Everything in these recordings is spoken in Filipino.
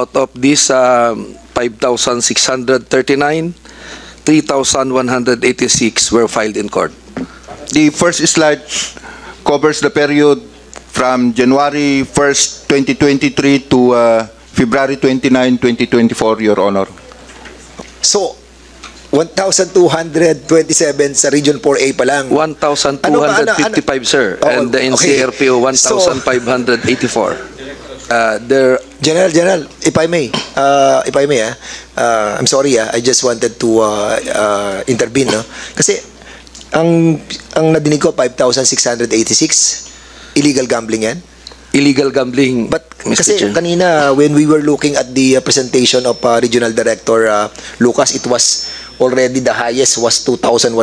Out of this 5,639, 3,186 were filed in court. The first slide covers the period from January 1st, 2023 to February 29, 2024, Your Honor. So, 1,227 sa Region 4A pa lang. 1,255, sir. Oh, And the okay. NCRPO, 1,584. There. General, if I may, I'm sorry, I just wanted to intervene, no? Kasi ang nadinig ko 5,686 illegal gambling yan. Illegal gambling. But Mr. kasi Chair. kanina when we were looking at the presentation of Regional Director Lucas, it was already the highest was 2,167.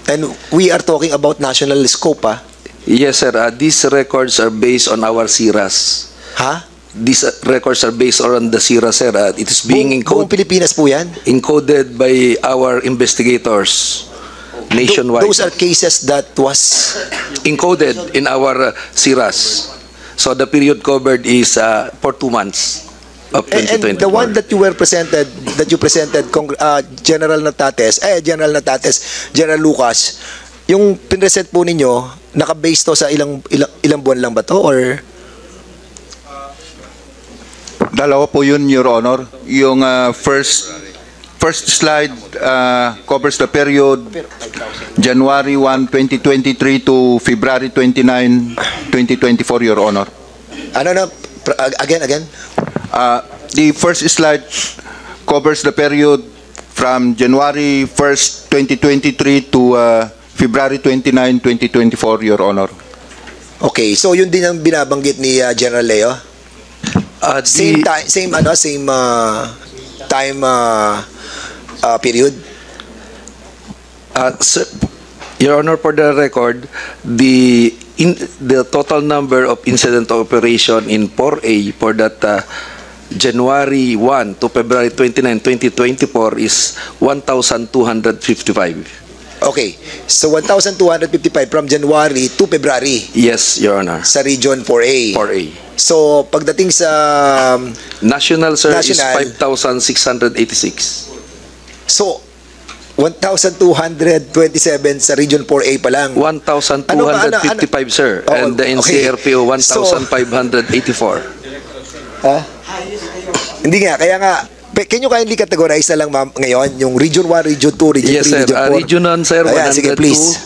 And we are talking about national scope, Yes, sir. These records are based on our SIRAS. Ha? These records are based on the SIRAS, sir. It is being Buong Pilipinas po yan. encoded by our investigators nationwide. Those are cases that was Encoded in our SIRAS. So the period covered is for 2 months of 2024. and the one that you presented, General Lucas, yung pinresent po ninyo, naka-base to sa ilang buwan lang ba to, or Dalawa po yun, Your Honor. Yung first slide covers the period January 1, 2023 to February 29, 2024, Your Honor. Again? The first slide covers the period from January 1st, 2023 to February 29, 2024, Your Honor. Okay, so yun din ang binabanggit ni General Leo? Same time period? Sir, Your Honor, for the record, the total number of incident operation in 4A for that January 1 to February 29, 2024 is 1,255. Okay, so 1,255 from January to February Yes, Your Honor. sa Region 4A. 4A. So, pagdating sa National, sir, National. is 5,686. So, 1,227 sa Region 4A pa lang. 1,255, sir. Oh, And the okay. NCRPO, 1,584. Hindi nga, kaya nga, can you kindly categorize na lang, ma'am, ngayon, yung Region 1, Region 2, Region Yes, 3, sir. Region 4? Region 1, sir, Ayan, sige, 102. please.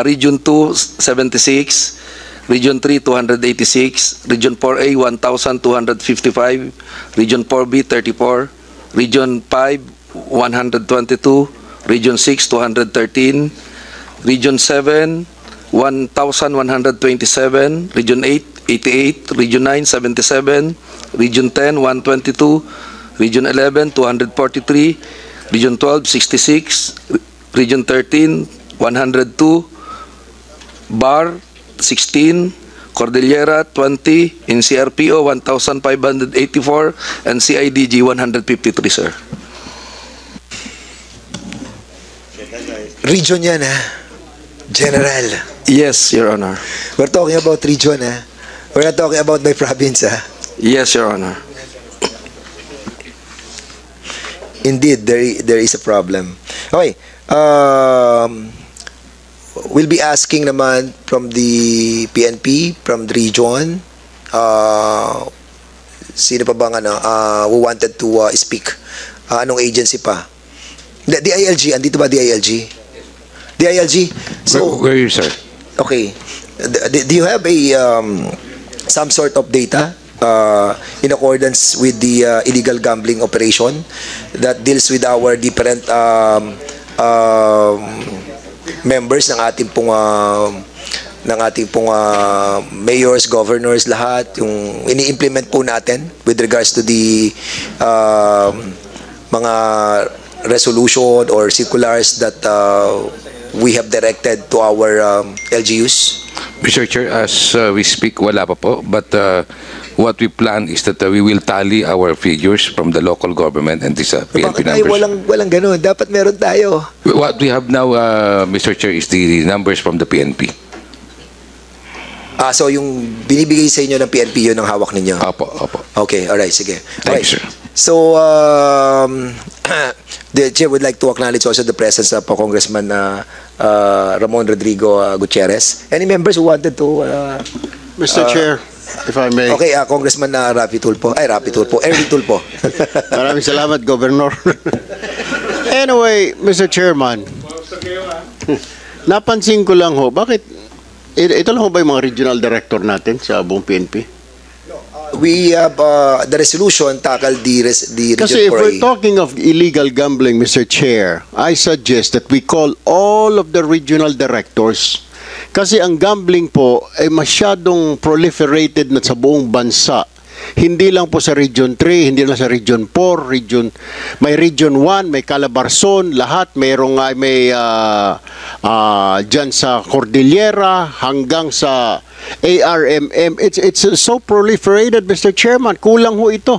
Region 2, 76. Region 3, 286. Region 4A, 1,255. Region 4B, 34. Region 5, 122. Region 6, 213. Region 7, 1,127. Region 8, 88. Region 9, 77. Region 10, 122. Region 11, 243. Region 12, 66. Region 13, 102. BAR, 16. Cordillera, 20. NCRPO, 1,584. And CIDG, 153, sir. Region yan, General. Yes, Your Honor. We're talking about region, We're not talking about by province, Yes, Your Honor. Indeed, there is a problem. Okay. We'll be asking naman from the PNP, from the region, sino pa bang who wanted to speak? Anong agency pa? DILG, andito ba DILG? DILG? So, where are you, sir? okay. Do you have a some sort of data in accordance with the illegal gambling operation that deals with our different members ng ating pong mayors, governors, lahat yung ini-implement po natin with regards to the mga resolution or circulars that we have directed to our LGUs? Mr. Chair, as we speak, wala pa po. But what we plan is that we will tally our figures from the local government and these PNP Bakit tayo numbers. walang ganun? Dapat meron tayo. What we have now, Mr. Chair, is the numbers from the PNP. So yung binibigay sa inyo ng PNP, yun ang hawak ninyo? Opo, opo. Okay, alright, sige. Thank you, sir. So, the Chair would like to acknowledge also the presence of Congressman Ramon Rodrigo Gutierrez. Any members who wanted to... Mr. Chair, if I may. Okay, Congressman Rapi Tulfo. Erwin Tulfo. Maraming salamat, Governor. Anyway, Mr. Chairman, napansin ko lang ho, bakit, ito lang ho ba yung mga regional director natin sa buong PNP? We have the resolution tackled the Region Kasi if 4A. we're talking of illegal gambling, Mr. Chair, I suggest that we call all of the regional directors. Kasi ang gambling po ay masyadong proliferated na sa buong bansa. Hindi lang po sa Region 3, hindi lang sa Region 4, may Region 1, may Calabarzon, lahat mayroong may dyan sa Cordillera hanggang sa ARMM. It's so proliferated, Mr. Chairman. Kulang ho ito.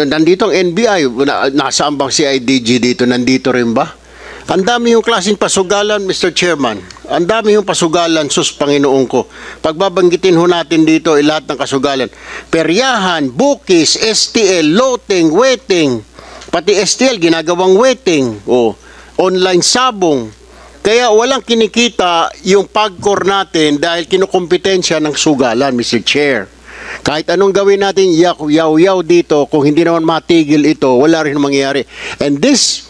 Nandito ang NBI, nasaan bang CIDG dito? Nandito rin ba? Ang dami yung klaseng pasugalan, Mr. Chairman. Ang dami yung pasugalan, sus, Panginoon ko. Pagbabanggitin ho natin dito lahat ng kasugalan. Peryahan, Bukis, STL, Loteng, Weteng. Pati STL, ginagawang Weteng. Online sabong. Kaya walang kinikita yung pagkor natin dahil kinukompetensya ng sugalan, Mr. Chair. Kahit anong gawin natin, yaw-yaw dito, kung hindi naman matigil ito, wala rin mangyayari. And this...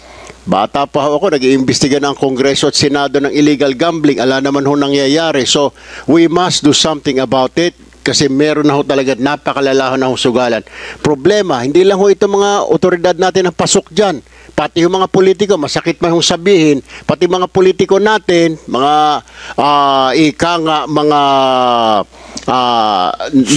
Bata pa ako, nag-iimbestiga ng Kongreso at Senado ng illegal gambling. Ala naman ho nangyayari. So, we must do something about it kasi meron na ho talaga napakalalahan na ho sugalan. Problema, hindi lang ho ito mga otoridad natin ang pasok dyan. Pati yung mga politiko, masakit man hong sabihin, pati mga politiko natin, mga mga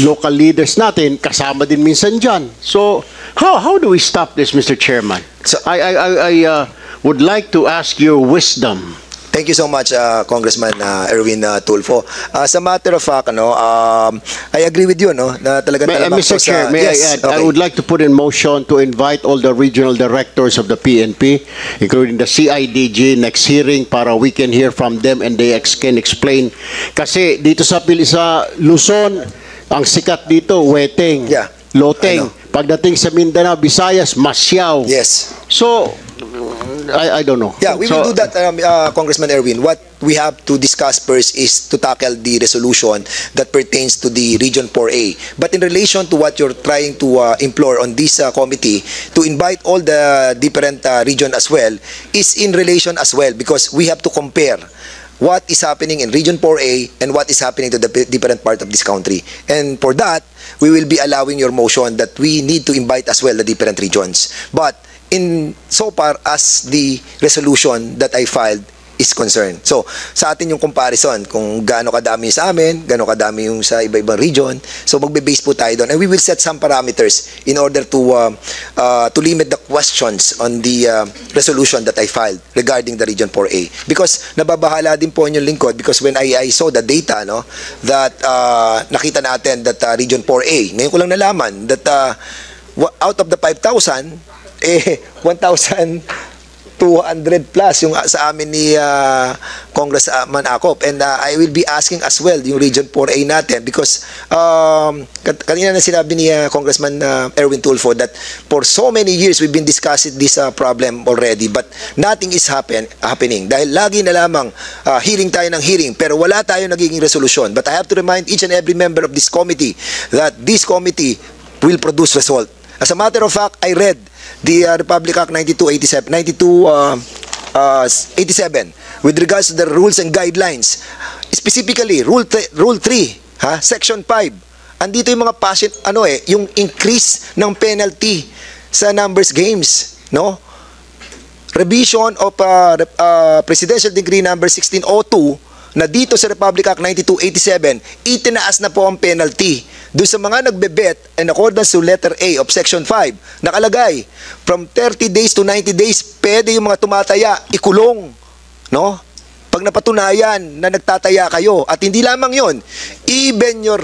local leaders natin, kasama din minsan dyan. So, how do we stop this, Mr. Chairman? So, I would like to ask your wisdom. Thank you so much, Congressman Erwin Tulfo. As a matter of fact, I agree with you, na talaga Mr. Chair, may I add, I would like to put in motion to invite all the regional directors of the PNP, including the CIDG, next hearing para we can hear from them and they can explain. Kasi dito sa Luzon, ang sikat dito, Weteng, Yeah. Loteng. Pagdating sa Mindanao, Visayas, Masyao. Yes. So, I don't know. Yeah, we will do that, Congressman Erwin. What we have to discuss first is to tackle the resolution that pertains to the Region 4A. But in relation to what you're trying to implore on this committee, to invite all the different region as well, is in relation as well because we have to compare what is happening in Region 4A and what is happening to the different part of this country. And for that, we will be allowing your motion that we need to invite as well the different regions. But in so far as the resolution that I filed is concerned. So, sa atin yung comparison, kung gaano kadami sa amin, gaano kadami yung sa iba-ibang region. So, magbe-base po tayo doon. And we will set some parameters in order to limit the questions on the resolution that I filed regarding the Region 4A. Because nababahala din po inyong lingkod because when I saw the data, that nakita natin that Region 4A, ngayon ko lang nalaman that out of the 5,000, 1,200 plus yung sa amin ni Congressman Acop. And I will be asking as well yung Region 4A natin because kanina na sinabi ni Congressman Erwin Tulfo that for so many years we've been discussing this problem already but nothing is happening. Dahil lagi na lamang hearing tayo ng hearing pero wala tayo nagiging resolution. But I have to remind each and every member of this committee that this committee will produce result. As a matter of fact, I read the Republic Act 9287 with regards to the rules and guidelines. Specifically, Rule 3, Section 5. Andito yung mga passion, yung increase ng penalty sa numbers games, no? Revision of Presidential Decree number 1602 na dito sa Republic Act 9287, itinaas na po ang penalty. Doon sa mga nagbebet in accordance to letter A of Section 5, nakalagay, from 30 days to 90 days, pwede yung mga tumataya, ikulong. No? Pag napatunayan na nagtataya kayo, at hindi lamang yon, even your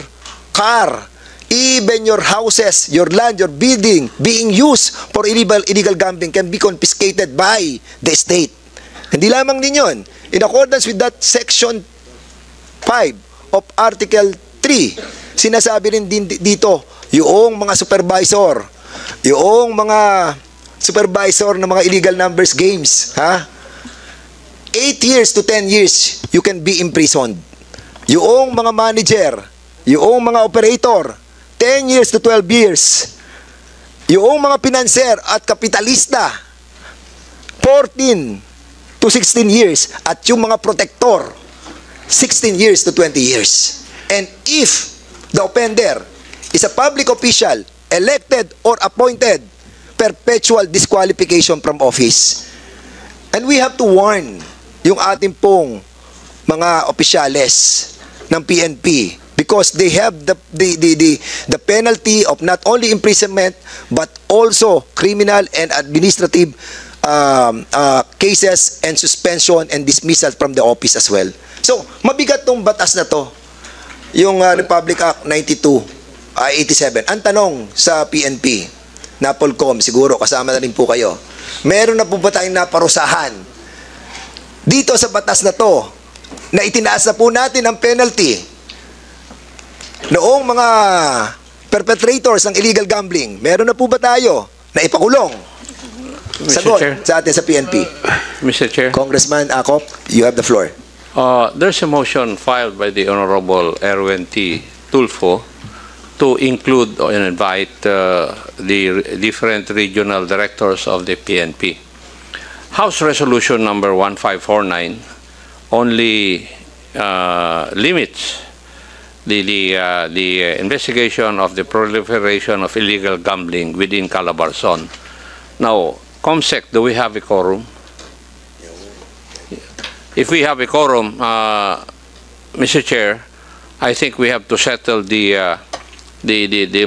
car, even your houses, your land, your building, being used for illegal gambling can be confiscated by the state. Hindi lamang din yun. In accordance with that Section 5 of Article 3, sinasabi rin din dito, yung mga supervisor ng mga illegal numbers games, 8 years to 10 years, you can be imprisoned. Yung mga manager, yung mga operator, 10 years to 12 years. Yung mga pinanser at kapitalista, 14 to 16 years. At yung mga protector, 16 years to 20 years. And if the offender is a public official, elected or appointed, perpetual disqualification from office. And we have to warn yung ating pong mga opisyales ng PNP because they have the penalty of not only imprisonment but also criminal and administrative cases and suspension and dismissal from the office as well. So, mabigat tong batas na to, yung Republic Act 87. Ang tanong sa PNP, NAPOLCOM, siguro kasama na rin po kayo, meron na po ba tayong naparusahan dito sa batas na to na itinaas na po natin ang penalty noong mga perpetrators ng illegal gambling? Meron na po ba tayo na ipakulong? Sagot sa atin sa PNP. Mr. Chair, Congressman Acop, you have the floor. there's a motion filed by the Honorable Erwin T. Tulfo to include and invite the different regional directors of the PNP. House Resolution number 1549 only limits the investigation of the proliferation of illegal gambling within Calabarzon. Now, COMSEC, do we have a quorum? If we have a quorum, Mr. Chair, I think we have to settle the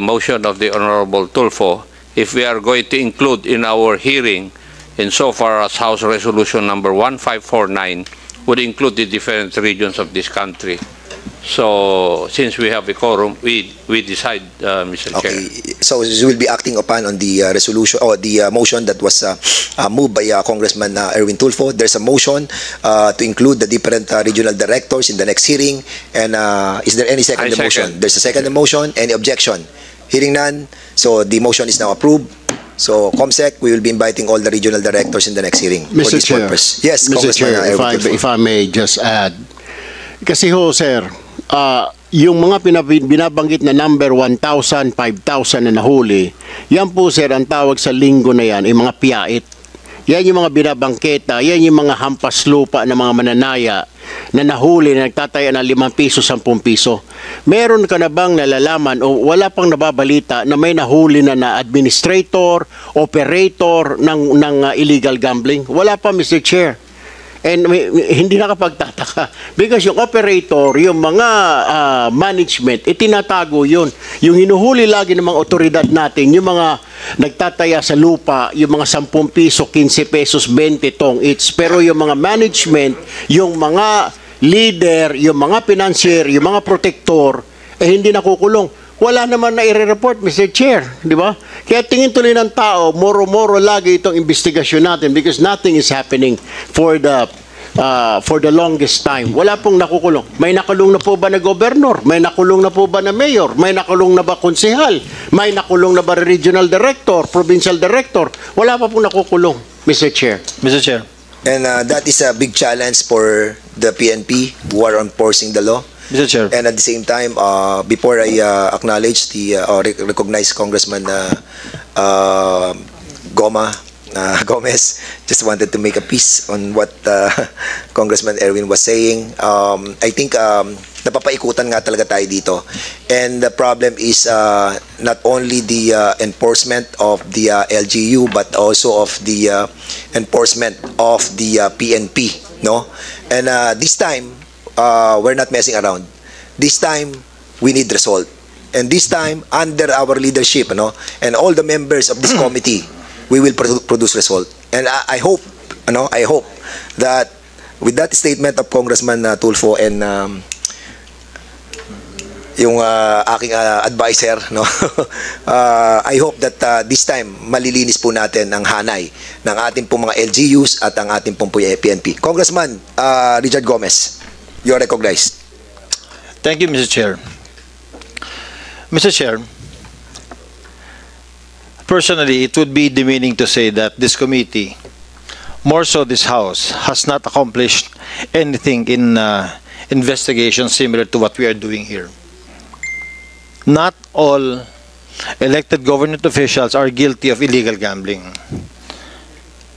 motion of the Honorable Tulfo if we are going to include in our hearing insofar as House Resolution number 1549 would include the different regions of this country. So, since we have a quorum, we decide, Mr. Chair. Okay, so you will be acting upon on the resolution or the motion that was moved by Congressman Erwin Tulfo. There's a motion to include the different regional directors in the next hearing. And is there any second motion? Second. There's a second motion. Any objection? Hearing none. So the motion is now approved. So, COMSEC, we will be inviting all the regional directors in the next hearing. for Mr. this Chair, purpose. Yes, Mr. Congressman Chair, Erwin Tulfo. if I may just add, kasi ho, sir, yung mga binabanggit na number 1,000, 5,000 na nahuli, yan po, sir, ang tawag sa linggo na yan, ay mga piyait. Yan yung mga binabangketa, yan yung mga hampas lupa ng mga mananaya na nahuli na nagtataya ng 5 piso, 10 piso. Meron ka na bang nalalaman o wala pang nababalita na may nahuli na administrator, operator ng illegal gambling? Wala pa, Mr. Chair. And hindi nakapagtataka because yung operator, yung mga management, itinatago yun. Yung hinuhuli lagi ng mga otoridad natin, yung mga nagtataya sa lupa, yung mga 10 piso, 15 pesos, 20 tong each. Pero yung mga management, yung mga leader, yung mga financier, yung mga protector, hindi nakukulong. Wala naman na i-report, Mr. Chair, di ba? Kaya tingin tuloy ng tao, moro-moro lagi itong investigasyon natin because nothing is happening for the longest time. Wala pong nakukulong. May nakulong na po ba na gobernador? May nakulong na po ba na mayor? May nakulong na ba konsehal? May nakulong na ba regional director, provincial director? Wala pa pong nakukulong, Mr. Chair. Mr. Chair. And that is a big challenge for the PNP who are enforcing the law. Mr. Chair. And at the same time, before I acknowledge the recognize Congressman Gomez, just wanted to make a piece on what Congressman Erwin was saying. I think napapaikutan nga talaga tayo dito. And the problem is not only the enforcement of the LGU but also of the enforcement of the PNP, no? And this time, we're not messing around. This time, we need result. And this time, under our leadership, no, and all the members of this committee, we will produce result. And I hope that with that statement of Congressman Tulfo and yung aking advisor, no, I hope that this time malilinis po natin ang hanay ng ating pong mga LGUs at ang ating pong PNP. Congressman Richard Gomez, you're recognized. Thank you, Mr. Chair. Mr. Chair, personally, it would be demeaning to say that this committee, more so this House, has not accomplished anything in investigation similar to what we are doing here. Not all elected government officials are guilty of illegal gambling.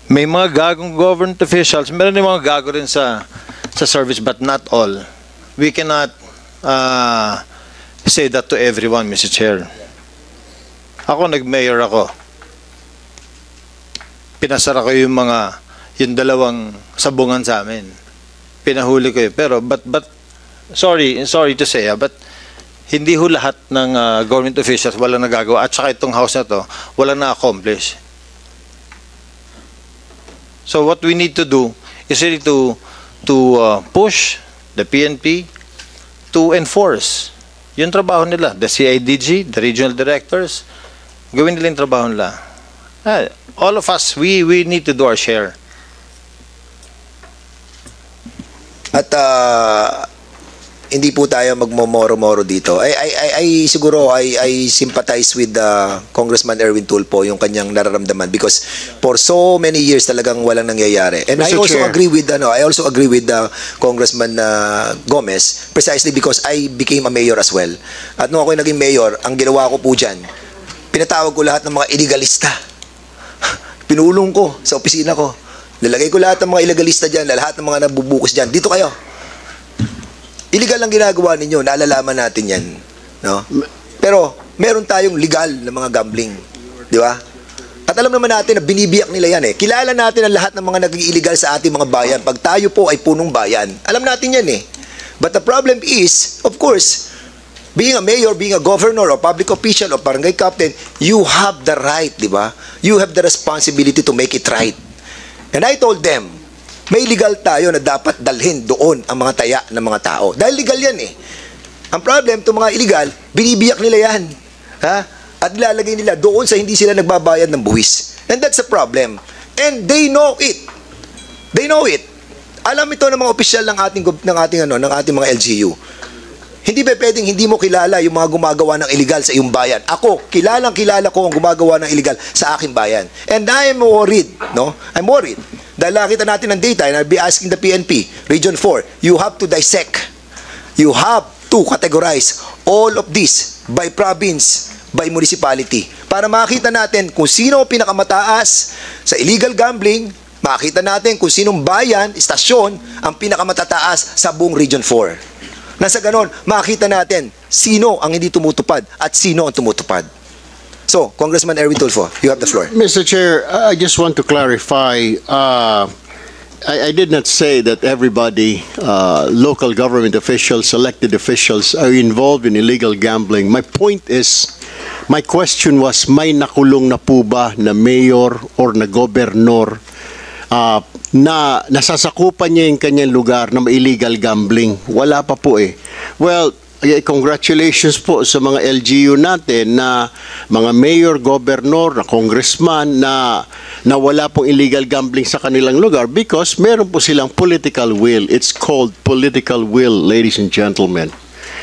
May mga gagong government officials, meron din mga gago rin sa service, but not all. We cannot say that to everyone, Mr. Chair. Ako, nag-mayor ako. Pinasara ko yung dalawang sabungan sa amin. Pinahuli ko yun. Pero, but sorry to say, but hindi ho lahat ng government officials wala nagagawa. At saka itong house na to, wala na-accomplish. So what we need to do is really to push the PNP to enforce yung trabaho nila. The CIDG, the regional directors, gawin nila yung trabaho nila. All of us, we need to do our share. At hindi po tayo magmomoro-moro dito. Siguro I sympathize with Congressman Erwin Tulfo yung kanyang nararamdaman because for so many years talagang walang nangyayari. And Mr. I also Chair. agree with Congressman Gomez precisely because I became a mayor as well. At nung ako naging mayor, ang ginawa ko po diyan, pinatawag ko lahat ng mga illegalista. Pinulong ko sa opisina ko. Nilagay ko lahat ng mga illegalista diyan, lahat ng mga nabubukos diyan. Dito kayo. Illegal ang ginagawa ninyo, naalalaman natin yan. No? Pero, meron tayong legal na mga gambling. Di ba? At alam naman natin na binibiyak nila yan eh. Kilala natin ang lahat ng mga naging illegal sa ating mga bayan. Pag tayo po ay punong bayan, alam natin yan eh. But the problem is, of course, being a mayor, being a governor, or public official, or barangay captain, you have the right, di ba? You have the responsibility to make it right. And I told them, may legal tayo na dapat dalhin doon ang mga taya ng mga tao. Dahil legal yan eh. Ang problem, itong mga illegal, binibiyak nila yan. Ha? At ilalagay nila doon sa hindi sila nagbabayad ng buwis. And that's a problem. And they know it. They know it. Alam ito ng mga opisyal ng ating mga LGU. Hindi ba pwedeng hindi mo kilala yung mga gumagawa ng illegal sa iyong bayan? Ako, kilala ko ang gumagawa ng illegal sa aking bayan. And I'm worried, no? I'm worried. Dahil nakita natin ng data, and I'll be asking the PNP, Region 4, you have to dissect. You have to categorize all of this by province, by municipality. Para makita natin kung sino ang pinakamataas sa illegal gambling, makita natin kung sinong bayan, istasyon, ang pinakamatataas sa buong Region 4. Nasa ganon, makita natin sino ang hindi tumutupad at sino ang tumutupad. So, Congressman Erwin Tulfo, you have the floor. Mr. Chair, I just want to clarify. I did not say that everybody, local government officials, elected officials, are involved in illegal gambling. My point is, my question was, may nakulong na po ba na mayor or na gobernador na nasasakupan niya yung kanyang lugar na may illegal gambling? Wala pa po eh. Well, congratulations po sa mga LGU natin na mga mayor, governor, na congressman na wala pong illegal gambling sa kanilang lugar because meron po silang political will. It's called political will, ladies and gentlemen.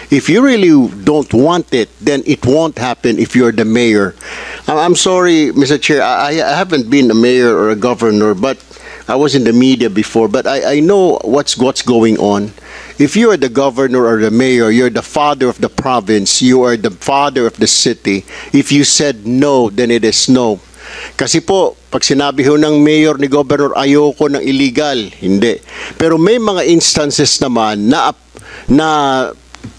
If you really don't want it, then it won't happen if you're the mayor. I'm sorry, Mr. Chair, I haven't been a mayor or a governor, but I was in the media before, but I know what's going on. If you are the governor or the mayor, you're the father of the province, you are the father of the city. If you said no, then it is no. Kasi po, pag sinabi ho ng mayor ni governor, ayoko ng illegal, hindi. Pero may mga instances naman na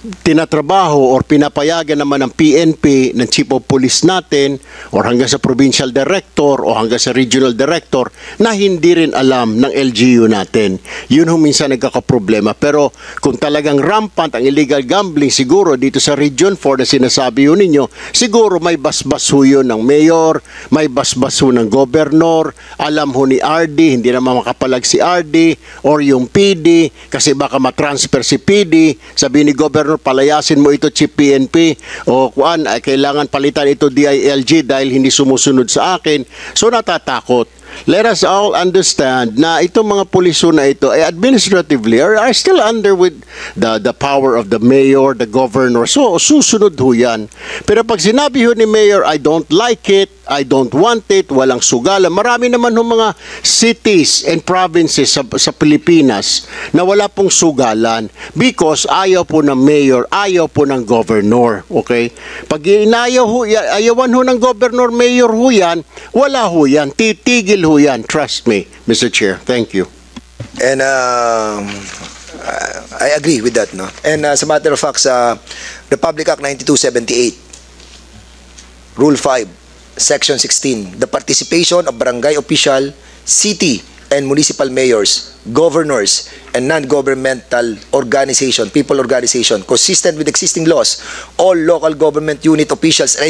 tinatrabaho or pinapayagan naman ng PNP, ng Chief of Police natin, or hanggang sa Provincial Director o hanggang sa Regional Director na hindi rin alam ng LGU natin. Yun ho minsan nagkakaproblema. Pero kung talagang rampant ang illegal gambling, siguro dito sa Region 4 na sinasabi ho ninyo, siguro may basbas ho yun ng mayor, may basbas ho ng gobernador, alam ho ni RD, hindi naman makapalag si RD, or yung PD, kasi baka matransfer si PD, sabi ni Governor, palayasin mo ito Chief PNP o kuan, ay kailangan palitan ito DILG dahil hindi sumusunod sa akin. So natatakot. let us all understand na itong mga pulisyo na ito ay administratively are still under with the power of the mayor, the governor. So, susunod ho yan. Pero pag sinabi ho ni mayor, I don't like it, I don't want it, walang sugalan. Marami naman ho mga cities and provinces sa Pilipinas na wala pong sugalan because ayaw po ng mayor, ayaw po ng governor. Okay? Pag ayawan ho ng governor, mayor ho yan, wala ho yan. Titigil ho yan. Trust me, Mr. Chair. Thank you. And I agree with that, no? And as a matter of fact, sa Republic Act 9278, Rule 5, Section 16, the participation of barangay official, city and municipal mayors, governors, and non-governmental organization, people organization, consistent with existing laws, all local government unit officials are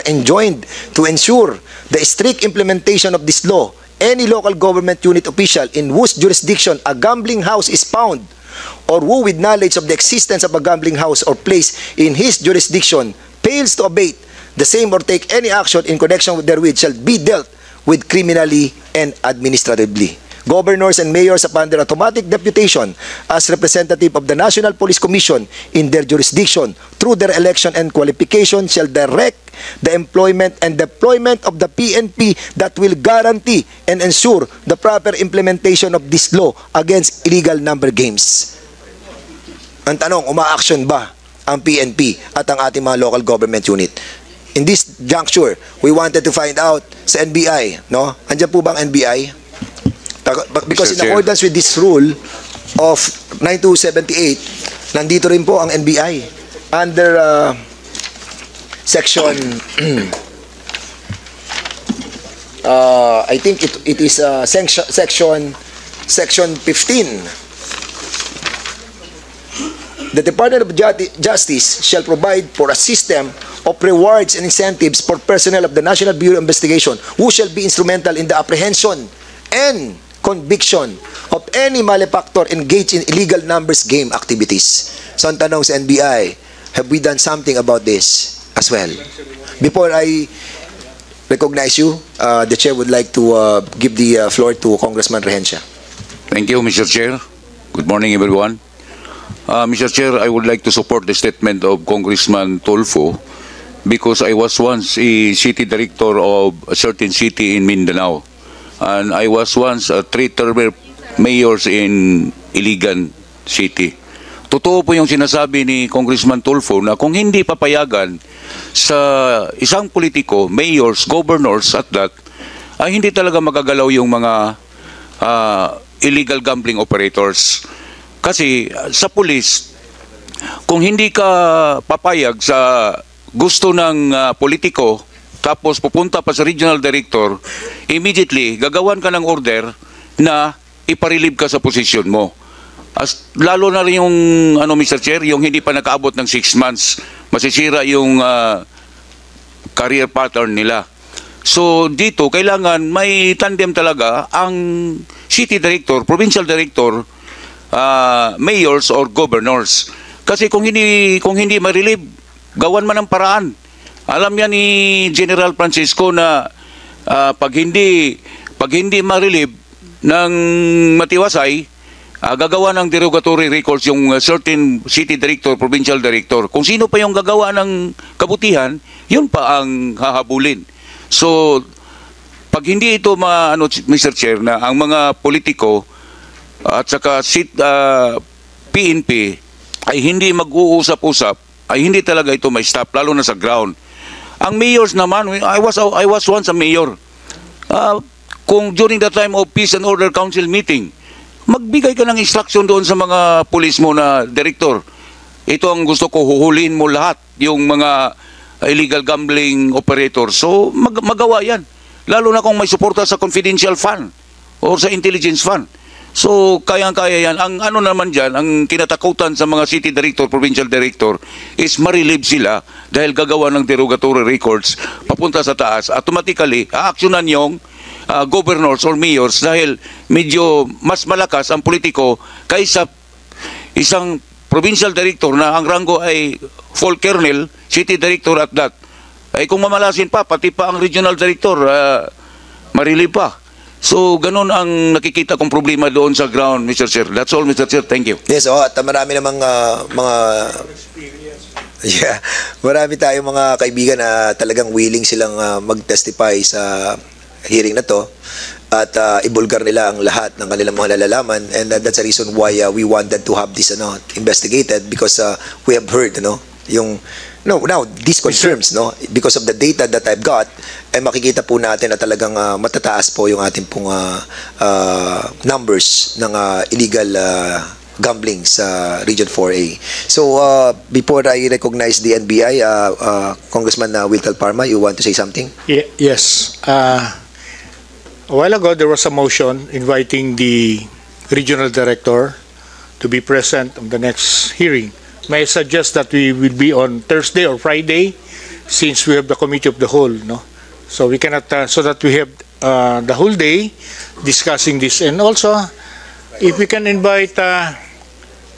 enjoined to ensure the strict implementation of this law. Any local government unit official in whose jurisdiction a gambling house is found, or who with knowledge of the existence of a gambling house or place in his jurisdiction fails to abate the same or take any action in connection therewith shall be dealt with criminally and administratively. Governors and mayors upon their automatic deputation as representative of the National Police Commission in their jurisdiction through their election and qualification shall direct the employment and deployment of the PNP that will guarantee and ensure the proper implementation of this law against illegal number games. Ang tanong, uma-action ba ang PNP at ang ating mga local government unit? In this juncture, we wanted to find out sa NBI, no? Andiyan po bang NBI? Because in accordance with this rule of 9278, nandito rin po ang NBI under section I think it is section 15. The Department of Justice shall provide for a system of rewards and incentives for personnel of the National Bureau of Investigation who shall be instrumental in the apprehension and conviction of any malefactor engaged in illegal numbers game activities. So ang tanong sa NBI, have we done something about this as well? Before I recognize you, the Chair would like to give the floor to Congressman Rehencia. Thank you, Mr. Chair. Good morning, everyone. Mr. Chair, I would like to support the statement of Congressman Tulfo because I was once a city director of a certain city in Mindanao. And I was once a 3-term mayors in Iligan City. Totoo po yung sinasabi ni Congressman Tulfo na kung hindi papayagan sa isang politiko, mayors, governors at that, ay hindi talaga magagalaw yung mga illegal gambling operators. Kasi sa pulis, kung hindi ka papayag sa gusto ng politiko, tapos pupunta pa sa regional director, immediately gagawan ka ng order na iparilib ka sa posisyon mo. Lalo na rin yung, Mr. Chair, yung hindi pa nakaabot ng 6 months, masisira yung career pattern nila. So dito, kailangan may tandem talaga ang city director, provincial director, mayors or governors. Kasi kung hindi ma-relieve, gawan man ng paraan. Alam yan ni General Francisco na pag hindi ma-relieve ng matiwasay, gagawa ng derogatory records yung certain city director, provincial director. Kung sino pa yung gagawa ng kabutihan, yun pa ang hahabulin. So, pag hindi ito Mr. Chair, na ang mga politiko at saka PNP ay hindi mag-uusap-usap, ay hindi talaga ito may stop, lalo na sa ground. Ang mayors naman, I was once a mayor. Kung during the time of Peace and Order Council meeting, magbigay ka ng instruction doon sa mga police mo na director. Ito ang gusto ko, huhulihin mo lahat yung mga illegal gambling operators. So, magawa yan. Lalo na kung may suporta sa confidential fund or sa intelligence fund. So, kayang-kaya yan. Ang naman dyan, ang kinatakutan sa mga city director, provincial director, is ma-relieve sila dahil gagawa ng derogatory records papunta sa taas. Automatically, aaksyonan yung governors or mayors dahil medyo mas malakas ang politiko kaysa isang provincial director na ang rango ay full colonel, city director at that. Ay kung mamalasin pa, pati pa ang regional director, ma-relieve pa. So, ganun ang nakikita kong problema doon sa ground, Mr. Chair. That's all, Mr. Chair. Thank you. Yes, at marami namang mga marami tayong mga kaibigan na talagang willing silang mag-testify sa hearing na to at ibulgar nila ang lahat ng kanilang mga nalalaman, and that's the reason why we wanted to have this investigated, because we have heard yung now this confirms because of the data that I've got, makikita po natin na talagang matataas po yung ating pong numbers ng illegal gambling sa Region 4A. So before I recognize the NBI, Congressman Wiltel Parma, you want to say something? Yes. A while ago, there was a motion inviting the regional director to be present on the next hearing. May I suggest that we will be on Thursday or Friday, since we have the committee of the whole, so we cannot, so that we have the whole day discussing this, and also if we can invite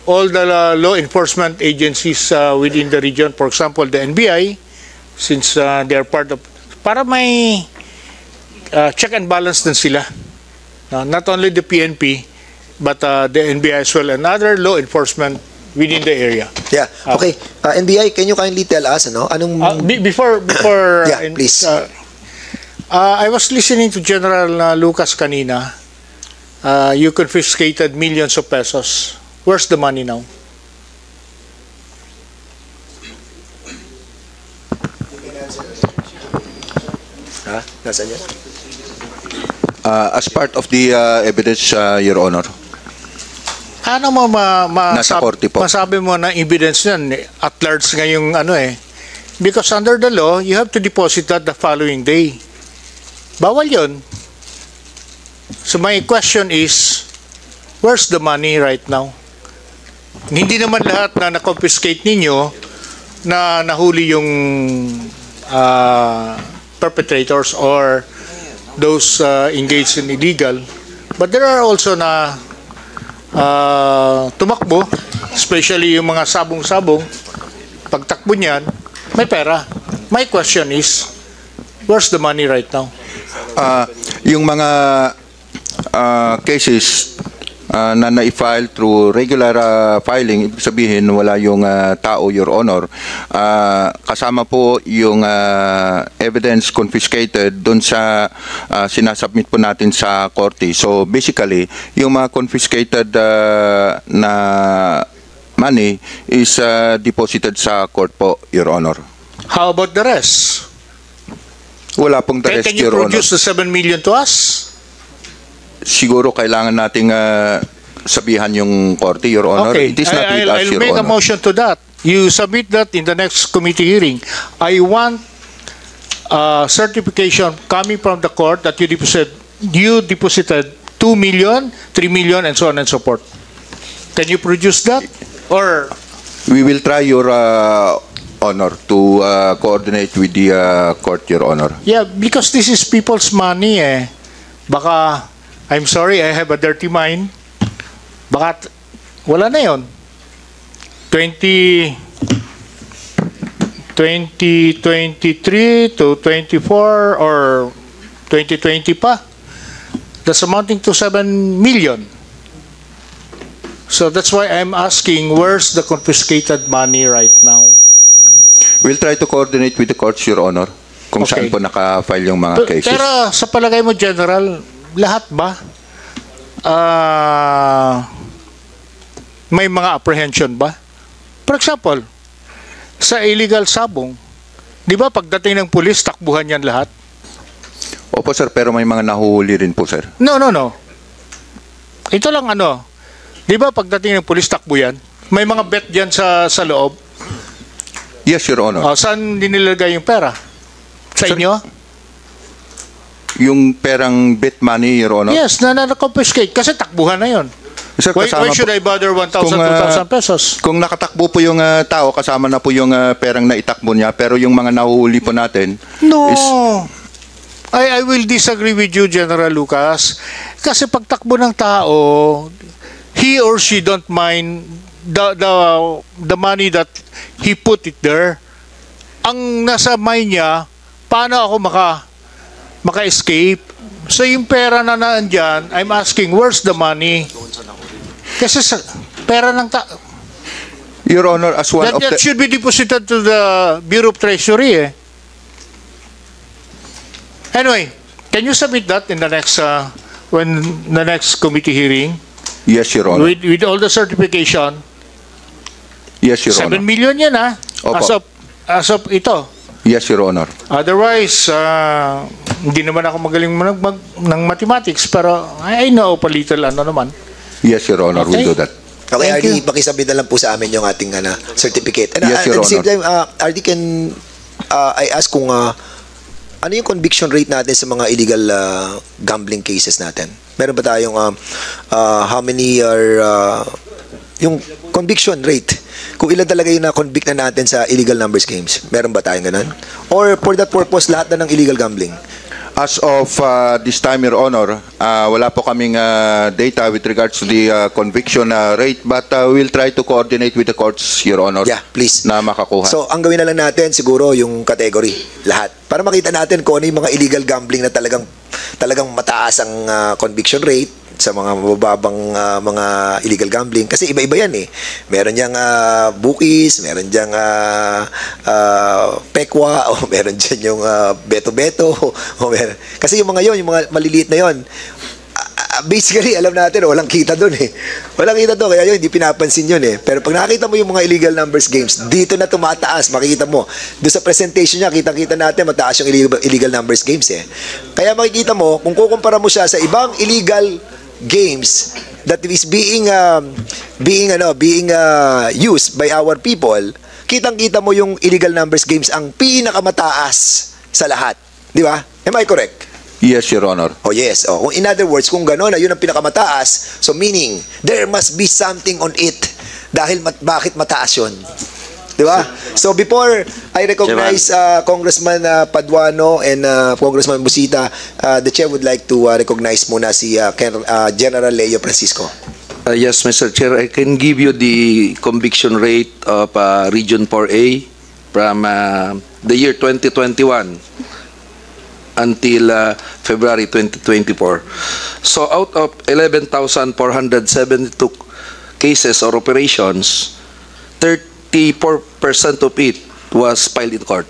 all the law enforcement agencies within the region, for example, the NBI, since they are part of, para may check and balance din sila. Not only the PNP, but the NBI as well, and other law enforcement within the area. Yeah. Okay. NBI, can you kindly tell us, anong... Before yeah, please. I was listening to General Lucas kanina. You confiscated millions of pesos. Where's the money now? Nasaan yan? As part of the evidence, Your Honor. Ano mo Nasa korte po. masabi mo na evidence yan at large ngayong because under the law, you have to deposit that the following day. Bawal yun. So my question is, where's the money right now? Hindi naman lahat na na-confiscate ninyo na nahuli yung perpetrators or those engaged in illegal. But there are also na tumakbo, especially yung mga sabong-sabong, pagtakbo niyan, may pera. My question is, where's the money right now? Yung mga cases na na-file through regular filing, ibig sabihin wala yung tao, Your Honor. Kasama po yung evidence confiscated doon sa sinasubmit po natin sa korte. So basically, yung mga confiscated na money is deposited sa court po, Your Honor. How about the rest? Wala pong the rest, Can you Your Honor. produce the 7 million to us? Siguro kailangan nating sabihan yung korte, Your Honor. Okay, It is not with us, I'll Your make a Honor. motion to that. You submit that in the next committee hearing. I want certification coming from the court that you deposited 2 million, 3 million, and so on and so forth. Can you produce that? Or We will try, Your Honor, to coordinate with the court, Your Honor. yeah, because this is people's money Baka, I'm sorry, I have a dirty mind. Baka wala na yon. 2023 to 24 or 2020 pa. That's amounting to 7 million. So that's why I'm asking, where's the confiscated money right now? We'll try to coordinate with the courts, Your Honor, kung Okay. saan po naka-file yung mga cases. Pero sa palagay mo, General, lahat ba may mga apprehension ba? For example, sa illegal sabong, di ba pagdating ng pulis, takbuhan yan lahat? Opo, sir, pero may mga nahuhuli rin po, sir. No. Ito lang di ba pagdating ng pulis, takbo yan? May mga bet dyan sa loob. Yes, Your Honor. Saan dinilagay yung pera? Sa Sir, inyo? Yung perang bet money, Your Honor. Yes, na-confiscate kasi takbuhan na yon. Sir, Why kasama should po- I bother 1,000, Kung, 2,000 pesos? Kung nakatakbo po yung tao, kasama na po yung perang naitakbo niya, pero yung mga nahuhuli po natin No. is... I will disagree with you, General Lucas. Kasi pagtakbo ng tao, he or she don't mind the money that he put it there. Ang nasa mind niya, paano ako maka-escape? So yung pera na nandyan, I'm asking, where's the money? Kasi sa pera ng Your Honor, as one of that the... should be deposited to the Bureau of Treasury, eh. Anyway, can you submit that in the next, when the next committee hearing? Yes, Your Honor. With all the certification, Yes, Your 7 Honor. million yan, ha? Opo. As of ito. Yes, Your Honor. Otherwise, hindi naman ako magaling ng mathematics, pero I know pa little ano naman. Yes, Your Honor, Okay. we'll do that. Okay, Thank RD, pakisabit na lang po sa amin yung ating certificate. And Yes, Your at the same Honor. time, RD, can I ask kung ano yung conviction rate natin sa mga illegal gambling cases natin? Meron ba tayong how many are yung conviction rate? Kung ilan talaga yung na-convict na natin sa illegal numbers games? Meron ba tayong ganun? Or for that purpose, lahat na ng illegal gambling? As of this time, Your Honor, wala po kaming data with regards to the conviction rate, but we'll try to coordinate with the courts, Your Honor, Yeah, please. na makakuha. So, ang gawin na lang natin, siguro, yung category, lahat. Para makita natin kung ano yung mga illegal gambling na talagang mataas ang conviction rate sa mga mababang mga illegal gambling. Kasi iba-iba yan eh. Meron diyang bookies, meron diyang pekwa, o meron dyan yung beto-beto. Kasi yung mga yon, yung mga maliliit na yon, basically, alam natin, walang kita doon eh. Walang kita doon, kaya yun, hindi pinapansin yun eh. Pero pag nakita mo yung mga illegal numbers games, dito na tumataas, makikita mo. Doon sa presentation niya, kitang-kita natin, mataas yung illegal numbers games eh. Kaya makikita mo, kung kukumpara mo siya sa ibang illegal games that is being used by our people, kitang-kita mo yung illegal numbers games ang pinakamataas sa lahat. Di ba? Am I correct? Yes, Your Honor. Oh yes. Oh, in other words, kung gano'n na yun ang pinakamataas, so meaning, there must be something on it. Dahil bakit mataas yun? Di ba? So before I recognize Congressman Paduano and Congressman Busita, the Chair would like to recognize muna si General Leo Francisco. Yes, Mr. Chair, I can give you the conviction rate of Region 4A from the year 2021 until February 2024. So out of 11,472 cases or operations, 34% of it was filed in court.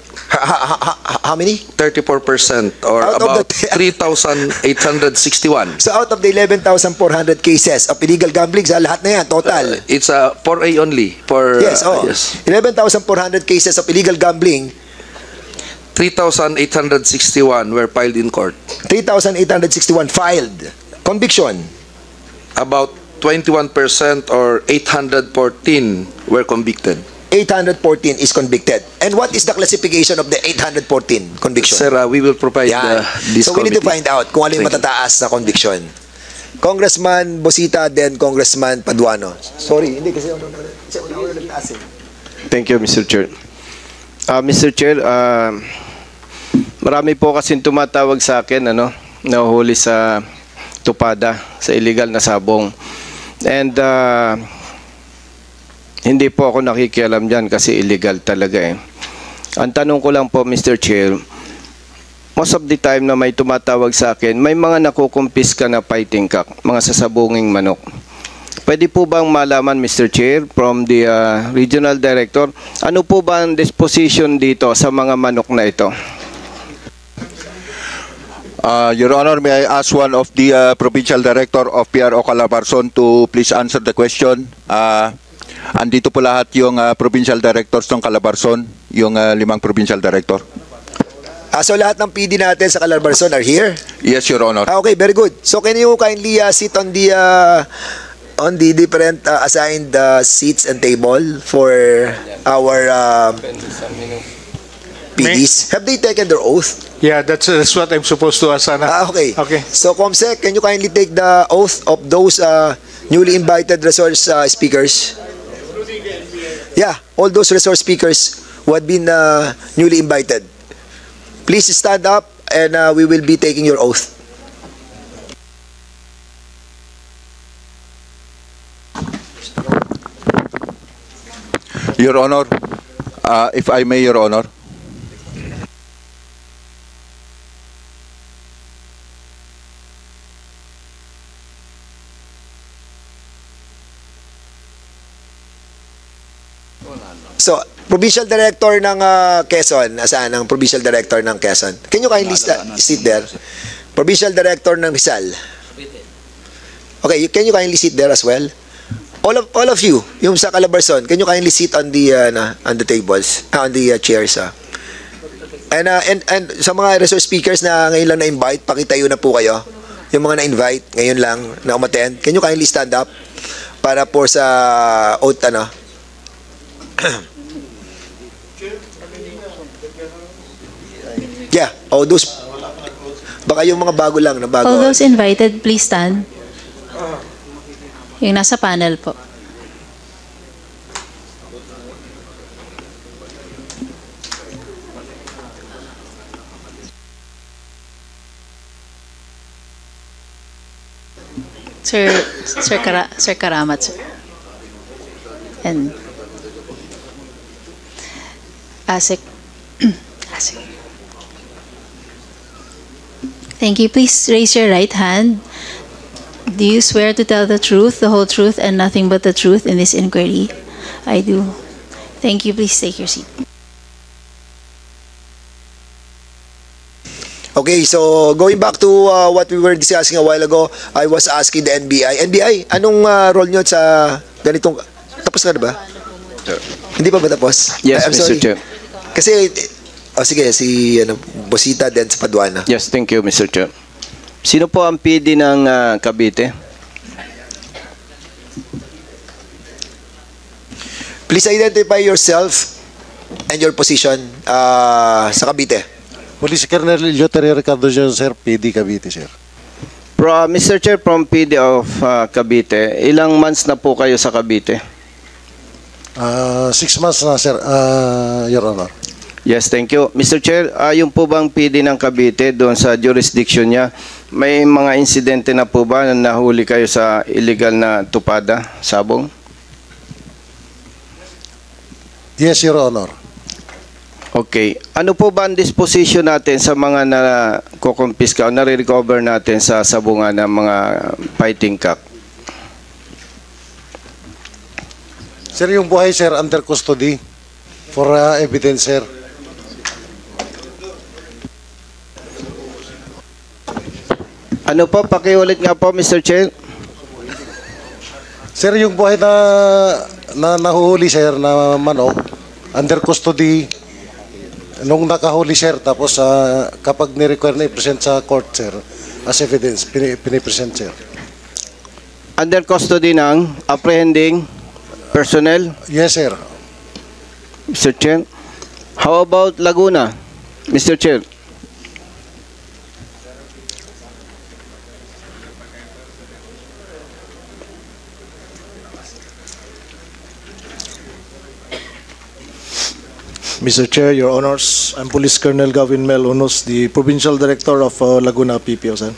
How many? 34% or Out of about the 3,861. So out of the 11,400 cases of illegal gambling, lahat na yan, total. It's a 4A only. For, Yes, yes. 11,400 cases of illegal gambling, 3,861 were filed in court. 3,861 filed. Conviction. About 21% or 814 were convicted. 814 is convicted. And what is the classification of the 814 conviction? Sir, we will provide Yan. this So we need to committee. find out kung ano yung Thank you. matataas na conviction. Congressman Busita, then Congressman Paduano. Sorry, hindi kasi una nagtaas eh. Thank you, Mr. Chair. Mr. Chair, marami po kasing tumatawag sa akin, nahuhuli sa tupada, sa illegal na sabong. And hindi po ako nakikialam dyan kasi illegal talaga eh. Ang tanong ko lang po, Mr. Chair, most of the time na may tumatawag sa akin, may mga nakukumpiska na fighting cock, mga sasabunging manok. Pwede po bang malaman, Mr. Chair, from the Regional Director, ano po ba ang disposition dito sa mga manok na ito? Your Honor, may I ask one of the Provincial Director of PRO Calabarzon to please answer the question? Andito po lahat yung Provincial Directors ng Calabarzon, yung 5 Provincial Director. So lahat ng PD natin sa Calabarzon are here? Yes, Your Honor. Okay, very good. So can you kindly sit on the different assigned seats and table for our PDs? Have they taken their oath? Yeah, that's what I'm supposed to ask, Sana. Okay. Okay. So, Comsec, can you kindly take the oath of those newly invited resource speakers? Yeah, all those resource speakers who had been newly invited. Please stand up and we will be taking your oath. Your Honor, if I may, Your Honor. So, Provincial Director ng Quezon, nasaan ang Provincial Director ng Quezon? Can you kindly sit there? Provincial Director ng Rizal. Okay, can you kindly sit there as well? All of you, yung sa Calabarzon, can you kindly sit on the tables, on the chairs? And sa mga resource speakers na ngayon lang na-invite, pakitayo na po kayo. Yung mga na-invite, ngayon lang, na umattend, can you kindly stand up para po sa oath, Yeah, those, baka yung mga bago lang na bago. All those invited, please stand. Yung nasa panel po. Sir Karamat, sir. And Asik. Asik. Thank you. Please raise your right hand. Do you swear to tell the truth, the whole truth, and nothing but the truth in this inquiry? I do. Thank you. Please take your seat. Okay, so going back to what we were discussing a while ago, I was asking the NBI. NBI, anong role nyo sa ganitong... Tapos na ba? Hindi pa ba tapos? Yes, I'm Mr. sorry. Chair. Kasi, sige, si Bosita then sa Paduana. Yes, thank you, Mr. Chair. Sino po ang PD ng Cavite? Please identify yourself and your position sa Cavite. Police Colonel Eleuterio Ricardo Jr., sir, PD Cavite, sir. Mr. Chair, from PD of Cavite, ilang months na po kayo sa Cavite? 6 months na, sir, Your Honor. Yes, thank you. Mr. Chair, yung po bang PD ng Cavite doon sa jurisdiction niya, may mga insidente na po ba na nahuli kayo sa illegal na tupada, sabong? Yes, Your Honor. Okay. Ano po ba ang disposition natin sa mga na-kukumpiska o nare-recover natin sa sabungan ng mga fighting cock? Sir, yung buhay, sir, under custody for evidence, sir. Ano po? Pakiulit nga po, Mr. Chair. Sir, yung buhay na nahuhuli, sir, na manok, under custody, nung nakahuli, sir, tapos kapag ni-require na i-present sa court, sir, as evidence, pinipresent, sir. Under custody ng apprehending personnel? Yes, sir. Mr. Chair. How about Laguna, Mr. Chair? Mr. Chair, Your Honors, I'm Police Colonel Gavin Mel Unos, the Provincial Director of Laguna PPO, sir.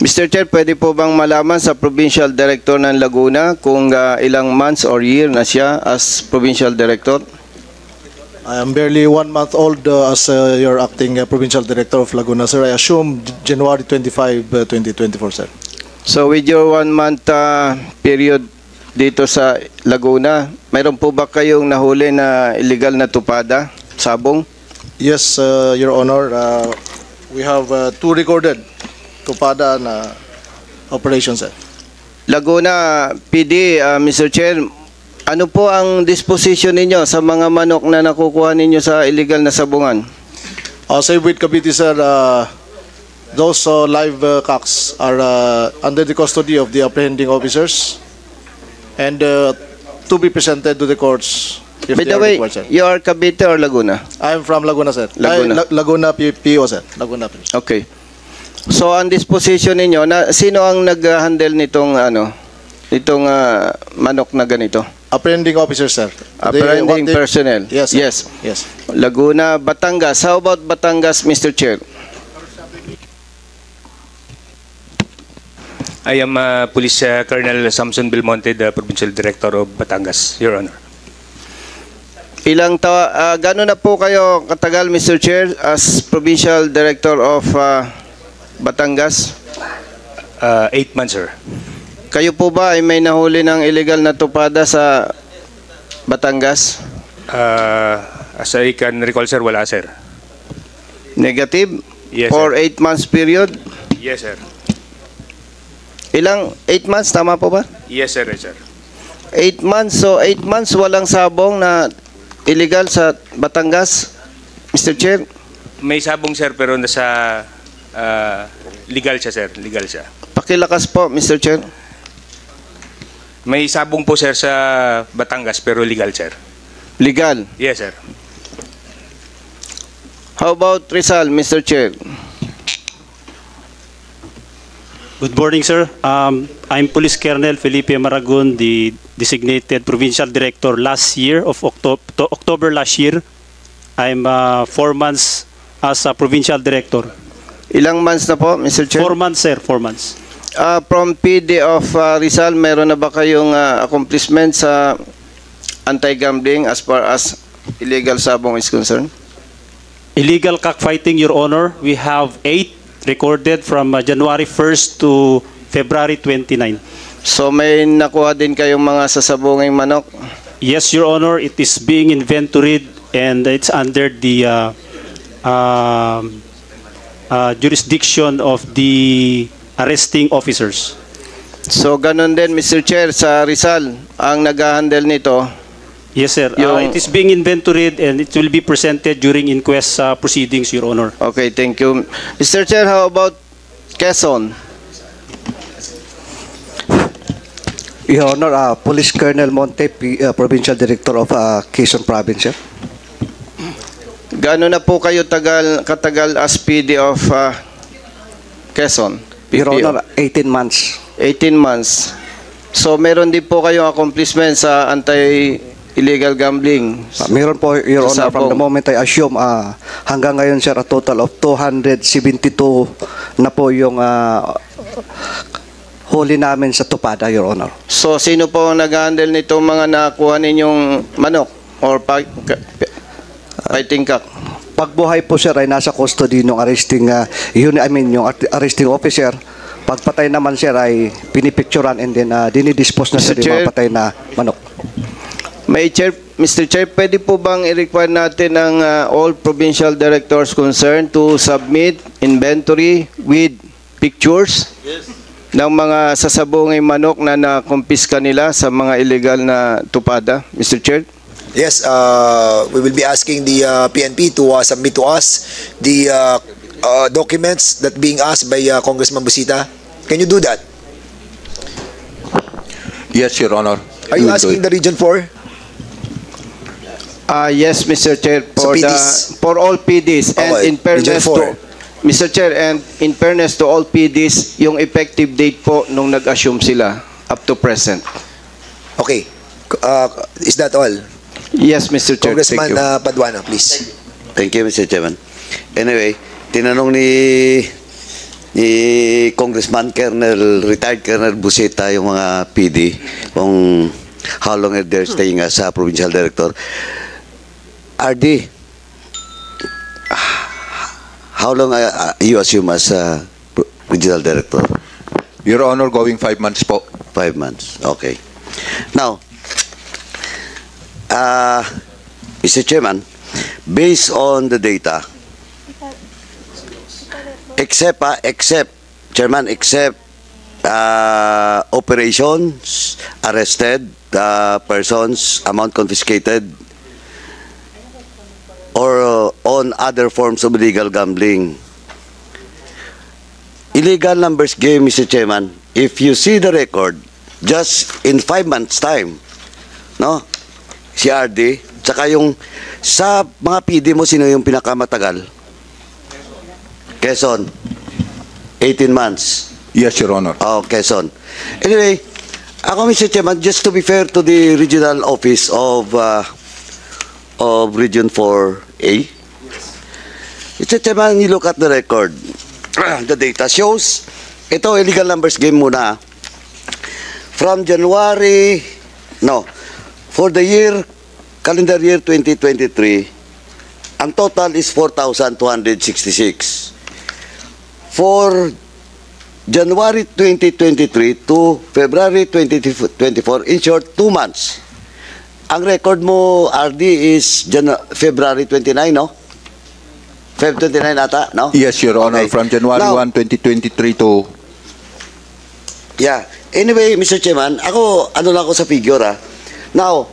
Mr. Chair, pwede po bang malaman sa Provincial Director ng Laguna kung ilang months or year na siya as Provincial Director? I am barely 1 month old as your acting Provincial Director of Laguna, sir. I assume January 25, 2024, sir. So with your 1 month period dito sa Laguna, mayroon po ba kayong nahuli na illegal na tupada, sabong? Yes, Your Honor. We have 2 recorded tupada na operations, sir. Laguna PD, Mr. Chair, ano po ang disposition ninyo sa mga manok na nakukuha ninyo sa illegal na sabungan? Same with Cavite, sir. Those live cocks are under the custody of the apprehending officers and to be presented to the courts if By they the are way, required, sir. you are Cavite or Laguna? I'm from Laguna, sir. Laguna. Laguna PO, sir. Laguna PO. Okay. So ang disposition ninyo, sino ang nag-handle nitong manok na ganito? Apprehending officers, sir. Apprehending personnel. Yes, sir. Yes. Yes. Laguna, Batangas. How about Batangas, Mr. Chair? I am Police Colonel Samson Belmonte, the Provincial Director of Batangas, Your Honor. Gano'n na po kayo katagal, Mr. Chair, as Provincial Director of Batangas? 8 months, sir. Kayo po ba ay may nahuli ng illegal na tupada sa Batangas? As I can recall, sir, wala, sir. Negative? Yes, For sir. 8 months period? Yes, sir. Ilang? 8 months? Tama po ba? Yes, sir, yes, sir. 8 months. So 8 months walang sabong na illegal sa Batangas, Mr. Chair? May sabong, sir, pero nasa legal siya, sir. Legal siya. Pakilakas po, Mr. Chair. May sabong po, sir, sa Batangas, pero legal, sir. Legal. Yes, sir. How about Rizal, Mr. Chair? Good morning, sir. I'm Police Colonel Felipe Maragon, the designated provincial director last year of October last year. I'm 4 months as a provincial director. Ilang months na po, Mr. Chair? 4 months, sir. 4 months. From PD of Rizal, meron na ba kayong accomplishment sa anti-gambling as far as illegal sabong is concerned? Illegal cockfighting, Your Honor, we have 8 recorded from January 1st to February 29. So may nakuha din kayong mga sasabunging manok? Yes, Your Honor, it is being inventoried and it's under the jurisdiction of the arresting officers. So ganun din, Mr. Chair, sa Rizal, ang nag-handle nito? Yes, sir. It is being inventoried and it will be presented during inquest proceedings, Your Honor. Okay, thank you. Mr. Chair, how about Quezon? Your Honor, Police Colonel Monte, Provincial Director of Quezon Province. Gano'n na po kayo katagal as PD of Quezon? Your Honor, 18 months. 18 months. So meron din po kayong accomplishment sa anti-illegal gambling? Meron po, Your Honor, from the moment I assume, hanggang ngayon, sir, a total of 272 na po yung huli namin sa Tupada, Your Honor. So sino po nag-handle nitong mga nakuha ninyong manok or fighting cock? Pagbuhay po, sir, ay nasa custody ng arresting yung arresting officer. Pagpatay naman, sir, ay pinipicturan and then dinidispose na sa mga patay na manok. Mr. Chair, pwede po bang i-require natin ang all provincial directors concerned to submit inventory with pictures ng mga sasabunging manok na nakumpiska nila sa mga illegal na tupada, Mr. Chair? Yes, we will be asking the PNP to submit to us the documents that being asked by Congressman Busita. Can you do that? Yes, Your Honor. Are you asking the Region 4? Yes, Mr. Chair, for all PDs. And Okay, in fairness to, Mr. Chair, and in fairness to all PDs, yung effective date po nung nag-assume sila up to present. Okay. Is that all? Yes, Mr. Chair. Congressman Thank you. Paduano, please. Thank you, Mr. Chairman. Anyway, tinanong ni Congressman retired Colonel Busita yung mga PD kung how long they're staying as a provincial director. RD, how long you assume as a regional director? Your Honor, going 5 months po. 5 months, okay. Now, Mr. Chairman, based on the data, except operations, arrested persons, amount confiscated, or on other forms of illegal gambling. Illegal numbers game, Mr. Chairman, if you see the record, just in 5 months' time, no? Si RD, tsaka yung sa mga PD mo, sino yung pinakamatagal? Quezon, 18 months. Yes, Your Honor. Oh, Quezon. Anyway, ako, Mr. Chairman, just to be fair to the regional office of Region 4A, Mr. Chairman, you look at the record. The data shows, ito, illegal numbers game muna. From January, for the calendar year 2023, ang total is 4,266. For January 2023 to February 2024, in short, 2 months, ang record mo, RD, is February 29, no? Feb 29 ata, no? Yes, Your Honor, Okay. from January Now, 1, 2023 to... Yeah. Anyway, Mr. Chairman, ano lang ako sa figure, ah. Now,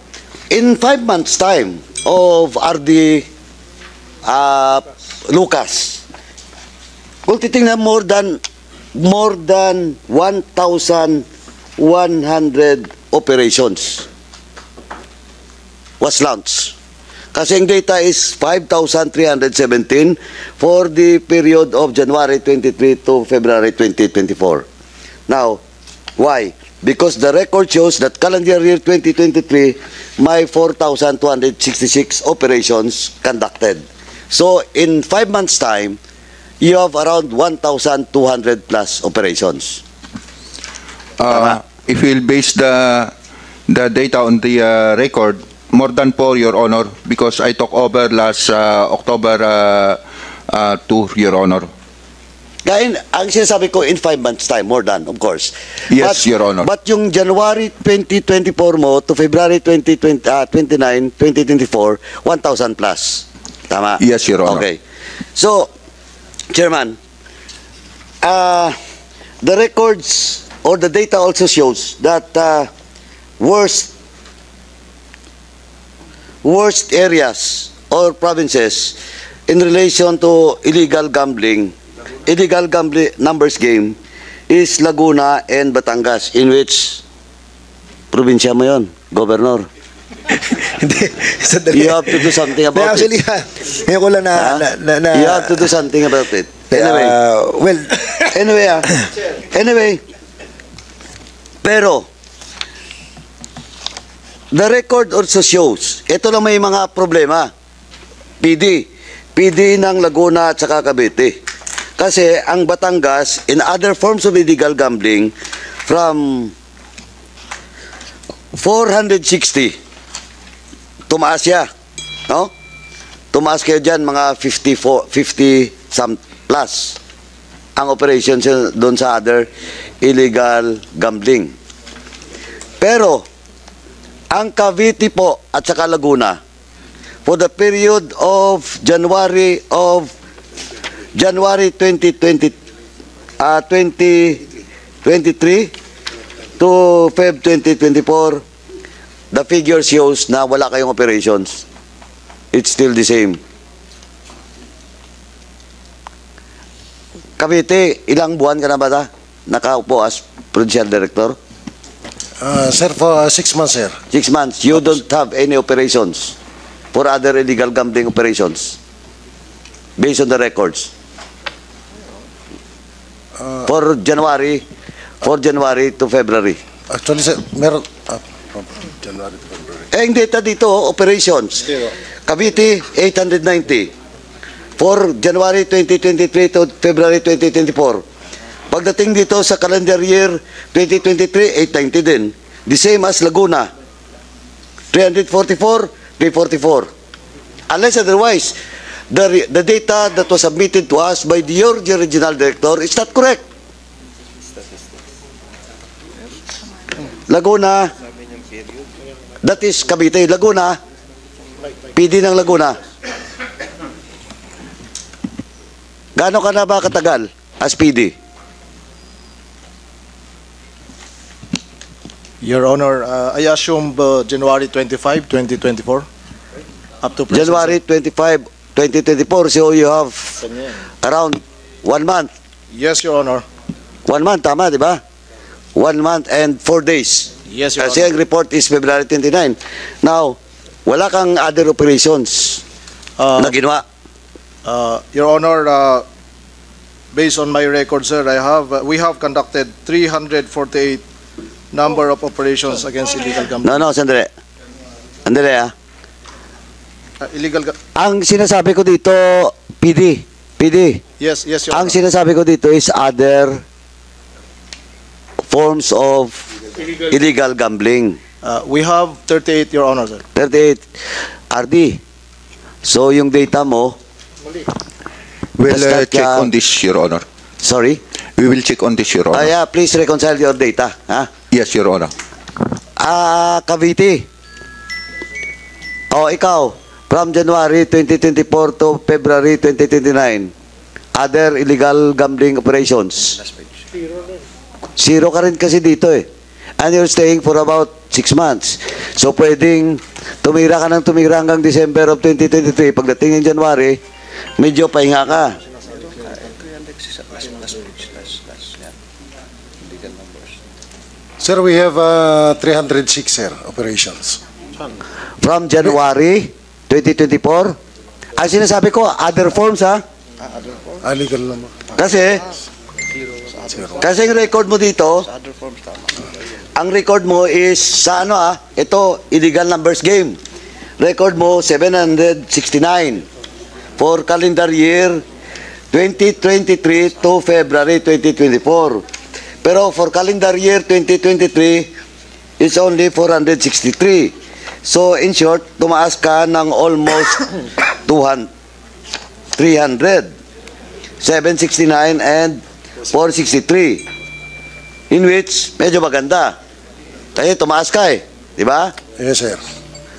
in 5 months' time of RD Lucas, kung titingnan more than 1,100 operations was launched. Kasi ang data is 5,317 for the period of January 23 to February 2024. Now, why? Because the record shows that calendar year 2023, may 4,266 operations conducted. So, in 5 months' time, you have around 1,200 plus operations. If we'll base the data on the record, more than 4, Your Honor, because I took over last October 2, Your Honor. Kaya ang sinasabi ko in 5 months' time, more than, of course. Yes, Your Honor. But yung January 2024 mo to February 29, 2024, 1,000 plus. Tama? Yes, Your Honor. Okay. So, Chairman, the records or the data also shows that worst areas or provinces in relation to illegal gambling numbers game is Laguna and Batangas, in which probinsya mo yun, Governor? You have to do something about Actually, it. ngayon ko lang You have to do something about it. Anyway, anyway, pero the record also shows, ito lang may mga problema. PD ng Laguna at saka Cavite. Kasi ang Batangas, in other forms of illegal gambling, from 460, tumaas siya. No? Tumaas kayo dyan, mga 50 some plus ang operations doon sa other illegal gambling. Pero, ang Cavite po at saka Laguna, for the period of January 2023 to Feb 2024, the figure shows na wala kayong operations. It's still the same. Cavite, ilang buwan ka na ba nakaupo as Provincial Director? Sir, for 6 months, sir. 6 months. You don't have any operations for other illegal gambling operations based on the records. For January to February. Actually, sir, meron... January to February. Yung data dito, operations. Cavite, 890. For January 2023 to February 2024. Pagdating dito sa calendar year 2023, 890 din. The same as Laguna. 344, 344. Unless otherwise, the data that was submitted to us by your regional director is not correct. Laguna, that is Cavite. Laguna, PD ng Laguna. Gaano ka na ba katagal as PD? Your Honor, I assume January 25, 2024. Up to present. January 25, 2024. So you have around 1 month. Yes, Your Honor. 1 month, tama, di ba? 1 month and 4 days. Yes, Your Kasi ang report is February 29. Now, wala kang other operations na ginawa. Your Honor, based on my record, sir, we have conducted 348 number of operations against illegal gambling. No, sandali. Sandali, Illegal ang sinasabi ko dito, PD. Yes, Your Ang Honor. sinasabi ko dito is other forms of illegal gambling. We have 38, Your Honor, sir. 38. RD. So, yung data mo, We'll does that, check on this, Your Honor. Sorry? We will check on this, Your Honor. Yeah, please reconcile your data. Yes, Your Honor. Cavite. ikaw, from January 2024 to February 2029, other illegal gambling operations. Zero ka rin kasi dito eh. And you're staying for about 6 months. So pwedeng tumira ka ng tumira hanggang December of 2023. Pagdating ng January, medyo pahinga ka. Sir, we have 306, sir, operations. From January 2024, ang sinasabi ko, other forms ha? Legal naman. Kasi yung record mo dito, ang record mo is sa ano ito, illegal numbers game. Record mo 769 for calendar year 2023 to February 2024. Pero for calendar year 2023, it's only 463. So in short, tumaas ka ng almost 300. 769 and 463. In which, medyo maganda. Kasi tumaas ka eh. Di ba? Yes, sir.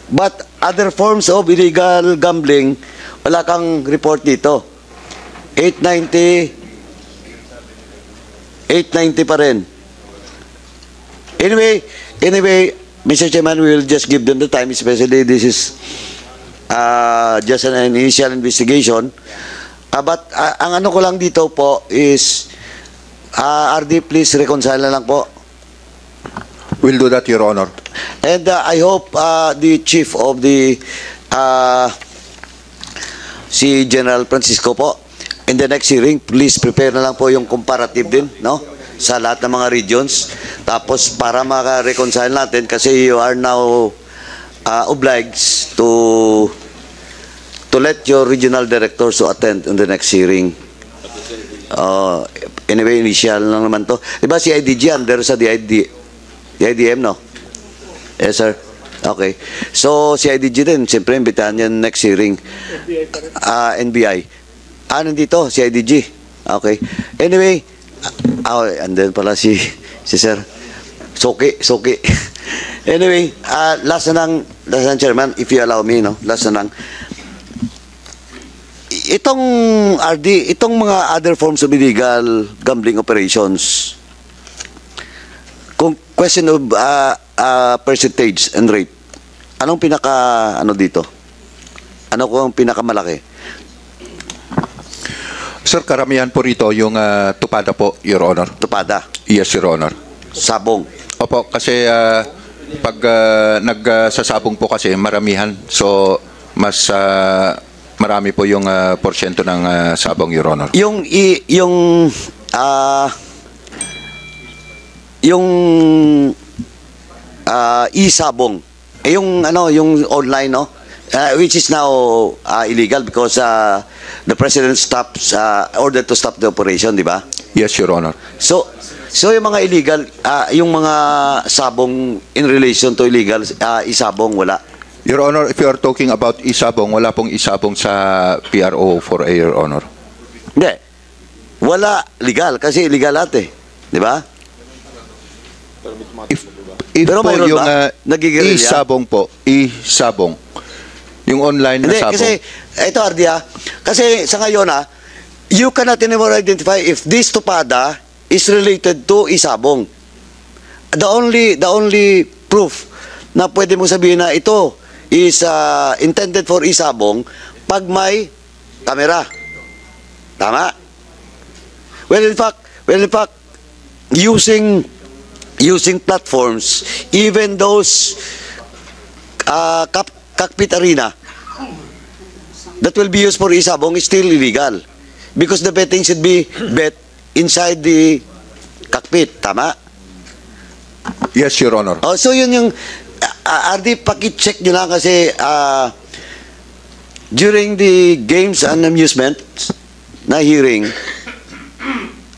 But other forms of illegal gambling, wala kang report dito. 890 pa rin. Anyway, Mr. Chairman, we will just give them the time, especially this is just an initial investigation. But ang ano ko lang dito po is, RD, please reconcile na lang po. We'll do that, Your Honor. And I hope the chief of the si General Francisco po, in the next hearing, please prepare na lang po yung comparative din, no? Sa lahat ng mga regions. Tapos para maka-reconcile natin, kasi you are now obliged to let your regional directors to attend in the next hearing. Anyway, initial lang naman to. Diba si IDG under sa DIDM, no? Yes, sir. Okay. So, si IDG din, siyempre, imbitahan yan next hearing. NBI. Nandito, si IDG. Okay. Anyway, and then pala si sir. Soki. Anyway, last na ng chairman, if you allow me, no? Last na ng. Itong RD, itong mga other forms of illegal gambling operations, kung question of percentage and rate, anong dito? Ano kung pinakamalaki? Sir, karamihan po rito yung tupada po, Your Honor. Tupada? Yes, Your Honor. Sabong? Opo, kasi pag nagsasabong po kasi maramihan. So, mas marami po yung porsyento ng sabong, Your Honor. Yung e-sabong, yung online, no? Which is now illegal because the President ordered to stop the operation, di ba? Yes, Your Honor. So yung mga illegal, yung mga sabong in relation to illegal, isabong, wala? Your Honor, if you are talking about isabong, wala pong isabong sa PRO 4A, Your Honor. Hindi. Wala legal kasi illegal lahat eh. Di ba? If pero po mayroon yung nagigirilya? isabong po, isabong. Yung online na Hindi, sabong. kasi, ito Ardia, kasi sa ngayon you cannot anymore identify if this tupada is related to isabong. The only proof na pwede mo sabihin na ito is intended for isabong pag may camera. Tama? Well, in fact, using platforms, even those cockpit arena that will be used for isabong is still illegal because the betting should be bet inside the cockpit. Tama? Yes, Your Honor. So yun yung RD, paki-check nyo lang kasi during the games and amusement na hearing,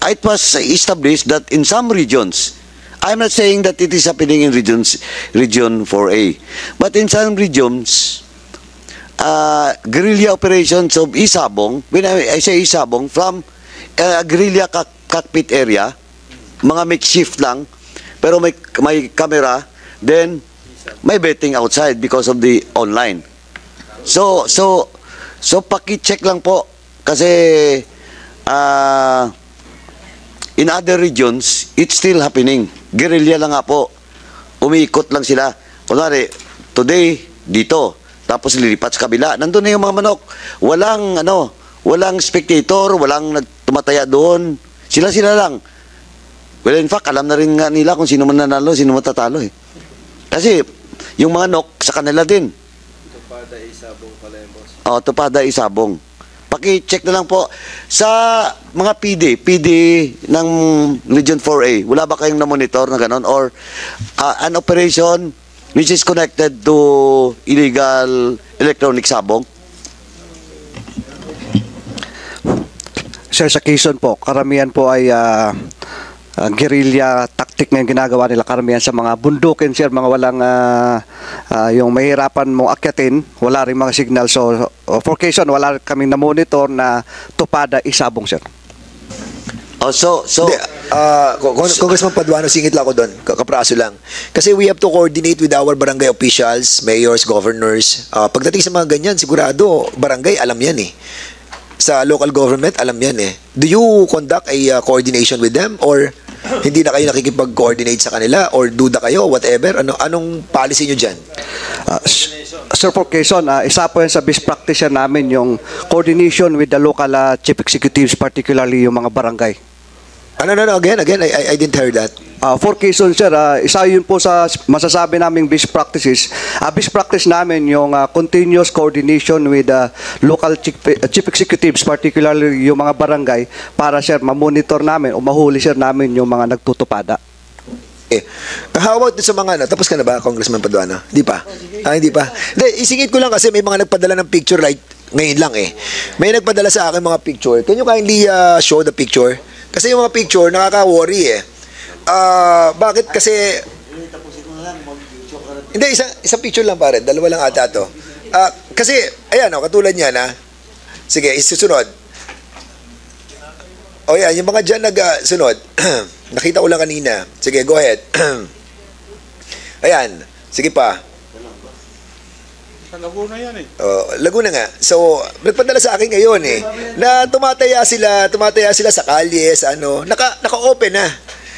it was established that in some regions, I'm not saying that it is happening in region 4A, but in some regions, guerrilla operations of isabong, when I say isabong, from guerrilla cockpit area, mga makeshift lang, pero may camera, then may betting outside because of the online. So paki-check lang po kasi in other regions, it's still happening. Guerrilla lang nga po. Umiikot lang sila. Kunwari, today, dito. Tapos lilipat sa kabila. Nandun na yung mga manok. Walang spectator, walang tumataya doon. Sila lang. Well, in fact, alam na rin nga nila kung sino man nanalo, sino matatalo eh. Kasi, yung mga manok, sa kanila din. Tupada Isabong pala yung boss. Tupada Isabong. Paki-check na lang po. Sa mga PD ng Region 4A, wala ba kayong na-monitor na gano'n? Or an operation which is connected to illegal electronic sabong? Sir, sa Quezon po, karamihan po ay guerrilla tactic na yung ginagawa nila, karamihan sa mga bundukin, sir, mga walang yung mahirapan mong akyatin, wala rin mga signal. So for Quezon, wala kaming na-monitor na Tupada Isabong, sir. Congressman Paduano, singit lang ako doon, kapraso lang. Kasi we have to coordinate with our barangay officials, mayors, governors. Pagdating sa mga ganyan, sigurado, barangay, alam yan eh. Sa local government, alam yan eh. Do you conduct a coordination with them? Or hindi na kayo nakikipag-coordinate sa kanila? Or duda kayo, whatever? Anong policy nyo dyan? Sir, for Quezon, isa po yan sa best practice namin, yung coordination with the local chief executives, particularly yung mga barangay. Again, I didn't hear that. For Quezon, sir, isa yun po sa masasabi naming best practices. Best practice namin yung continuous coordination with local chief executives, particularly yung mga barangay, para, sir, mamonitor namin o mahuli, sir, namin yung mga nagtutupada. How about sa mga tapos ka na ba, Congressman Paduano? Hindi pa? Hindi pa. Hindi, isingit ko lang kasi may mga nagpadala ng picture right ngayon lang eh. May nagpadala sa akin mga picture. Can you kindly show the picture? Kasi yung mga picture, nakaka-worry eh. Bakit kasi... Hindi, isang picture lang pare. Dalawa lang ata to. Kasi, ayan katulad niya na. Sige, isusunod. Yan, yung mga dyan nag-sunod. Nakita ko lang kanina. Sige, go ahead. Ayan, sige pa. Sa Laguna yan eh. Laguna nga. So, nagpadala sa akin ngayon eh, na tumataya sila sa kalye, sa naka-open na.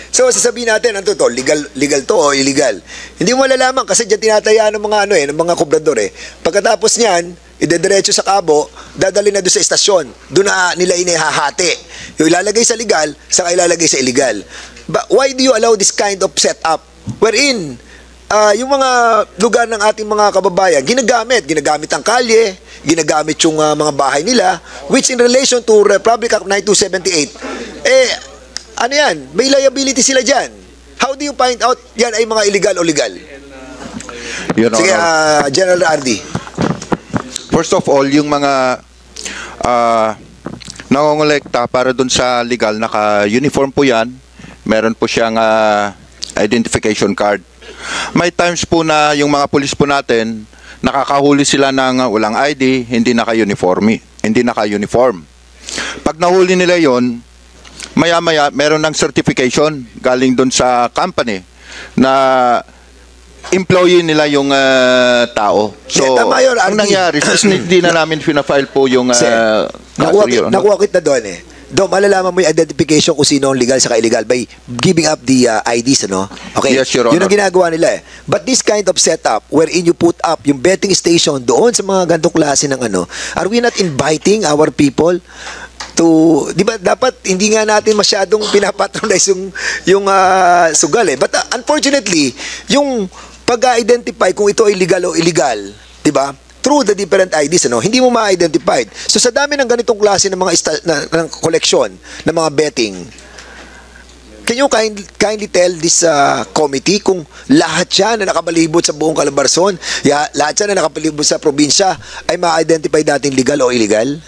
So, sasabihin natin, ano to, legal to o illegal. Hindi mo malalaman kasi diyan tinataya ng mga ng mga kubrador eh. Pagkatapos niyan, idediretso sa Cabo, dadali na doon sa estasyon. Doon na nila inihahati. Yung ilalagay sa legal, saka ilalagay sa illegal. But why do you allow this kind of setup? Wherein, yung mga lugar ng ating mga kababayan, ginagamit ang kalye, ginagamit yung mga bahay nila, which in relation to Republic Act 9278, ano yan? May liability sila dyan. How do you find out yan ay mga illegal o legal? Sige, General Ardi. First of all, yung mga nangongolekta para dun sa legal, naka-uniform po yan. Meron po siyang identification card. May times po na yung mga pulis po natin, nakakahuli sila ng walang ID, hindi naka-uniform. Pag nahuli nila yon, maya-maya meron ng certification galing doon sa company na employee nila yung tao. So, ang nangyari, hindi na namin fina-file po yung nakuha kita doon eh. Doon, malalaman mo yung identification kung sino ang legal sa illegal by giving up the IDs, ano? Okay, yes, Your yun Honor. ang ginagawa nila eh. But this kind of setup, wherein you put up yung betting station doon sa mga gantong klase ng are we not inviting our people to, di ba, dapat hindi nga natin masyadong pinapatronize yung sugal eh. But unfortunately, yung pag-identify kung ito ay legal o illegal, di ba? Through the different IDs, hindi mo ma-identified. So sa dami ng ganitong klase ng mga ng collection, ng mga betting, can you kindly tell this committee kung lahat yan na nakabalibot sa buong Calabarzon, lahat yan na nakabalibot sa probinsya ay ma-identify natin legal o illegal?